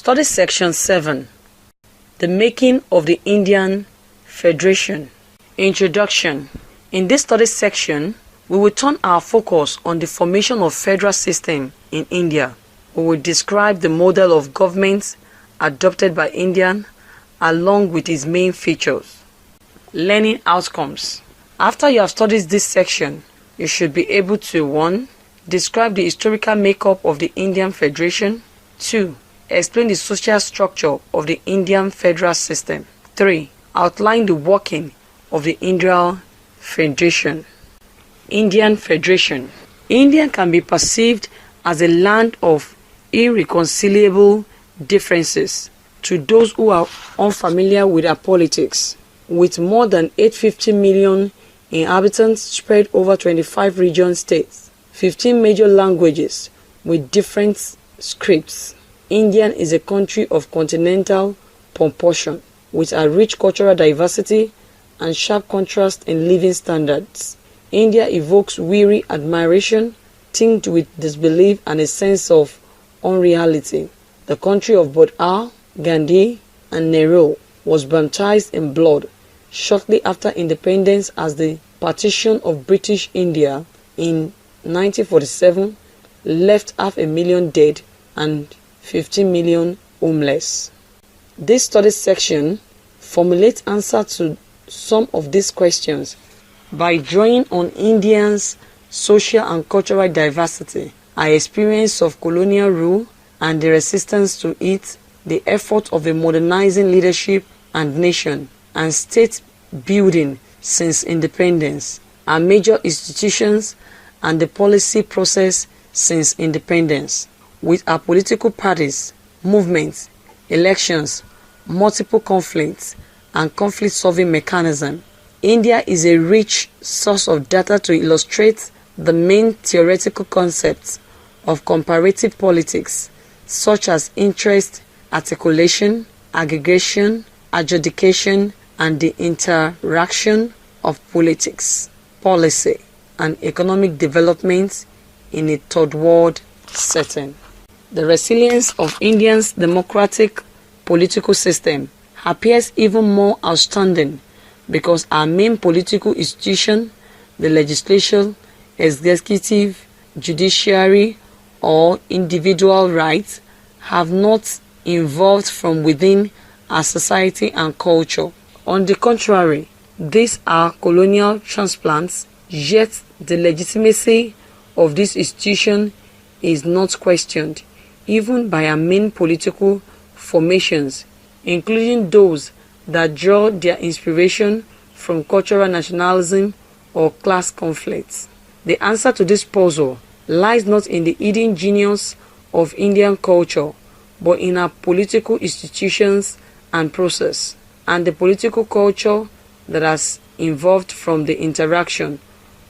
Study Section 7. The Making of the Indian Federation. Introduction. In this study section, we will turn our focus on the formation of federal system in India. We will describe the model of government adopted by India along with its main features. Learning outcomes. After you have studied this section, you should be able to 1. Describe the historical makeup of the Indian Federation. 2. Explain the social structure of the Indian federal system. 3. Outline the working of the Indian Federation. Indian Federation. India can be perceived as a land of irreconcilable differences to those who are unfamiliar with our politics. With more than 850 million inhabitants spread over 25 region states, 15 major languages with different scripts, India is a country of continental proportion with a rich cultural diversity and sharp contrast in living standards. India evokes weary admiration tinged with disbelief and a sense of unreality. The country of Buddha, Gandhi and Nehru was baptized in blood shortly after independence as the partition of British India in 1947 left 500,000 dead and 15 million homeless. This study section formulates answers to some of these questions by drawing on Indians' social and cultural diversity, our experience of colonial rule and the resistance to it, the effort of a modernizing leadership and nation and state building since independence, our major institutions and the policy process since independence, with our political parties, movements, elections, multiple conflicts, and conflict-solving mechanism. India is a rich source of data to illustrate the main theoretical concepts of comparative politics, such as interest, articulation, aggregation, adjudication, and the interaction of politics, policy, and economic development in a third world setting. The resilience of India's democratic political system appears even more outstanding because our main political institution, the legislature, executive, judiciary, or individual rights, have not evolved from within our society and culture. On the contrary, these are colonial transplants, yet the legitimacy of this institution is not questioned, even by our main political formations, including those that draw their inspiration from cultural nationalism or class conflicts. The answer to this puzzle lies not in the hidden genius of Indian culture, but in our political institutions and process, and the political culture that has evolved from the interaction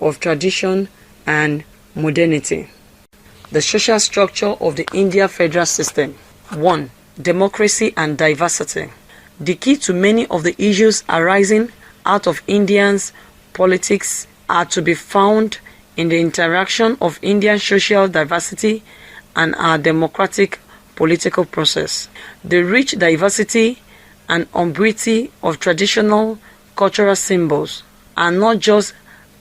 of tradition and modernity. The social structure of the India federal system. 1. Democracy and diversity. The key to many of the issues arising out of India's politics are to be found in the interaction of Indian social diversity and our democratic political process. The rich diversity and ambiguity of traditional cultural symbols are not just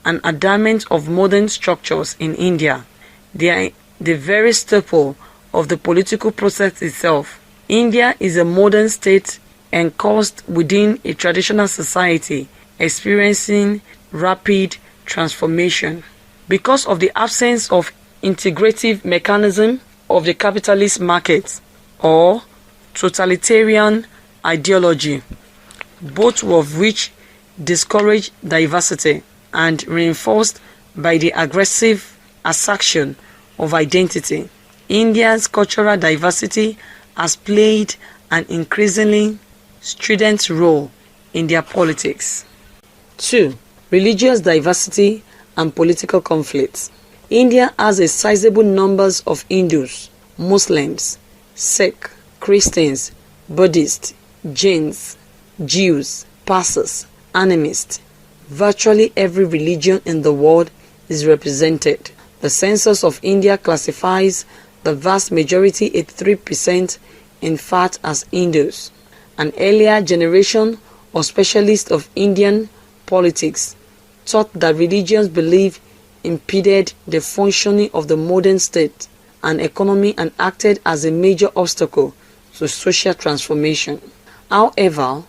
an adamant of modern structures in India. They are the very staple of the political process itself. India is a modern state enclosed within a traditional society experiencing rapid transformation. Because of the absence of integrative mechanism of the capitalist market or totalitarian ideology, both of which discourage diversity and reinforced by the aggressive assertion of identity, India's cultural diversity has played an increasingly strident role in their politics. 2. Religious diversity and political conflicts. India has a sizable numbers of Hindus, Muslims, Sikh, Christians, Buddhists, Jains, Jews, Parsis, animists. Virtually every religion in the world is represented. The census of India classifies the vast majority, 83%, in fact as Hindus. An earlier generation of specialists of Indian politics thought that religious belief impeded the functioning of the modern state and economy and acted as a major obstacle to social transformation. However,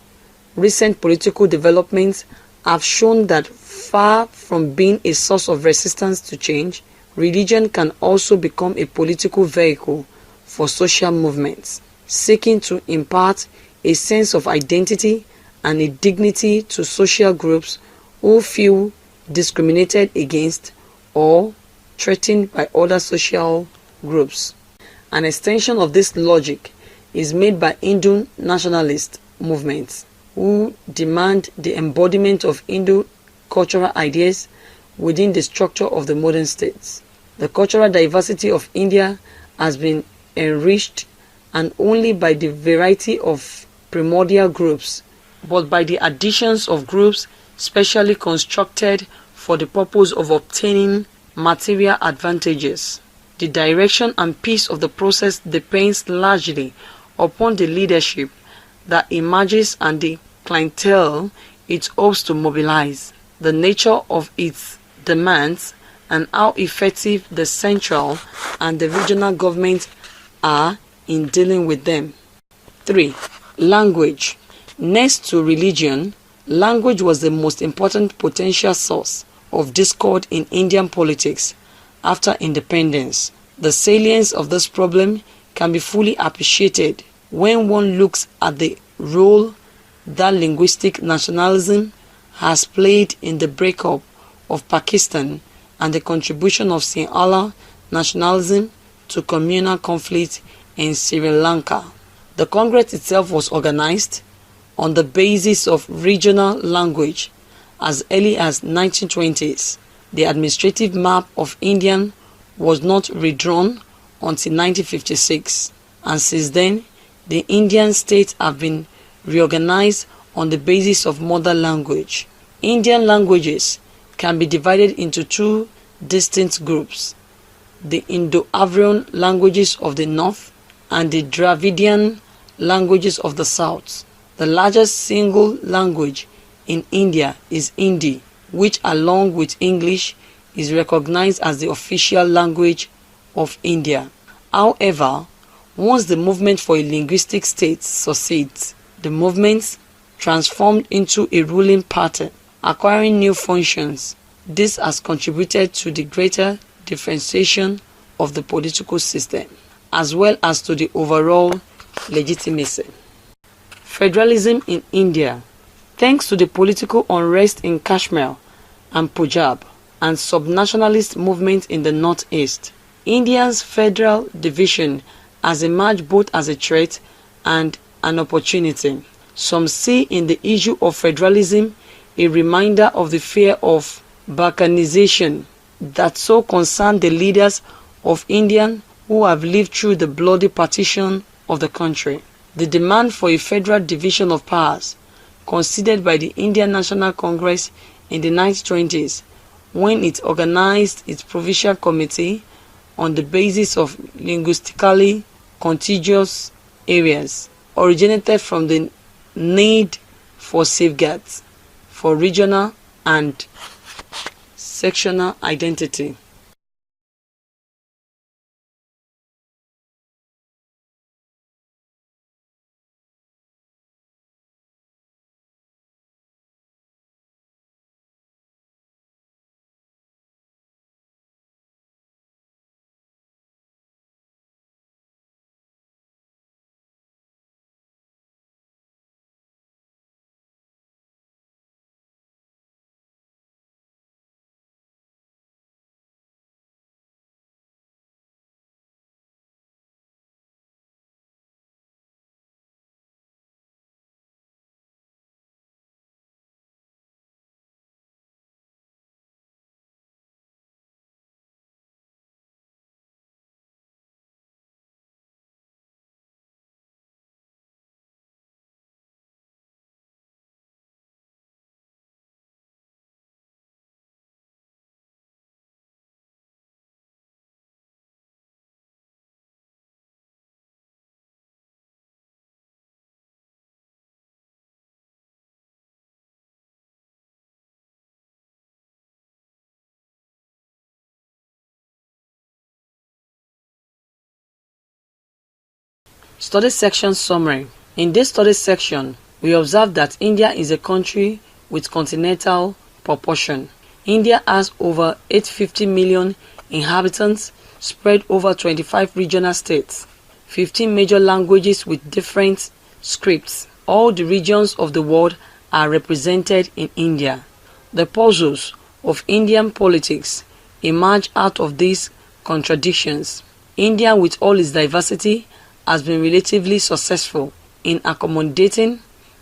recent political developments have shown that far from being a source of resistance to change, religion can also become a political vehicle for social movements, seeking to impart a sense of identity and a dignity to social groups who feel discriminated against or threatened by other social groups. An extension of this logic is made by Hindu nationalist movements who demand the embodiment of Hindu cultural ideas within the structure of the modern states. The cultural diversity of India has been enriched and only by the variety of primordial groups, but by the additions of groups specially constructed for the purpose of obtaining material advantages. The direction and pace of the process depends largely upon the leadership that emerges and the clientele it hopes to mobilize, the nature of its demands, and how effective the central and the regional governments are in dealing with them. 3. Language. Next to religion, language was the most important potential source of discord in Indian politics after independence. The salience of this problem can be fully appreciated when one looks at the role that linguistic nationalism has played in the breakup of Pakistan and the contribution of Sinhala nationalism to communal conflict in Sri Lanka. The Congress itself was organized on the basis of regional language as early as 1920s. The administrative map of India was not redrawn until 1956, and since then the Indian states have been reorganized on the basis of mother language. Indian languages can be divided into two distinct groups: the Indo-Aryan languages of the north and the Dravidian languages of the south. The largest single language in India is Hindi, which along with English is recognized as the official language of India. However, once the movement for a linguistic state succeeds, the movement transformed into a ruling party, acquiring new functions. This has contributed to the greater differentiation of the political system, as well as to the overall legitimacy. Federalism in India. Thanks to the political unrest in Kashmir and Punjab and subnationalist movements in the northeast, India's federal division has emerged both as a threat and an opportunity. Some see in the issue of federalism a reminder of the fear of balkanization that so concerned the leaders of India who have lived through the bloody partition of the country. The demand for a federal division of powers, considered by the Indian National Congress in the 1920s when it organized its provincial committee on the basis of linguistically contiguous areas, originated from the need for safeguards for regional and sectional identity. Study section summary. In this study section, we observe that India is a country with continental proportion. India has over 850 million inhabitants spread over 25 regional states, 15 major languages with different scripts. All the regions of the world are represented in India. The puzzles of Indian politics emerge out of these contradictions. India, with all its diversity, has been relatively successful in accommodating,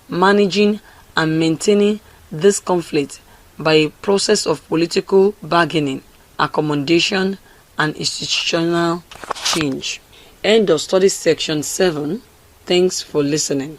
managing, and maintaining this conflict by a process of political bargaining, accommodation, and institutional change. End of study section 7. Thanks for listening.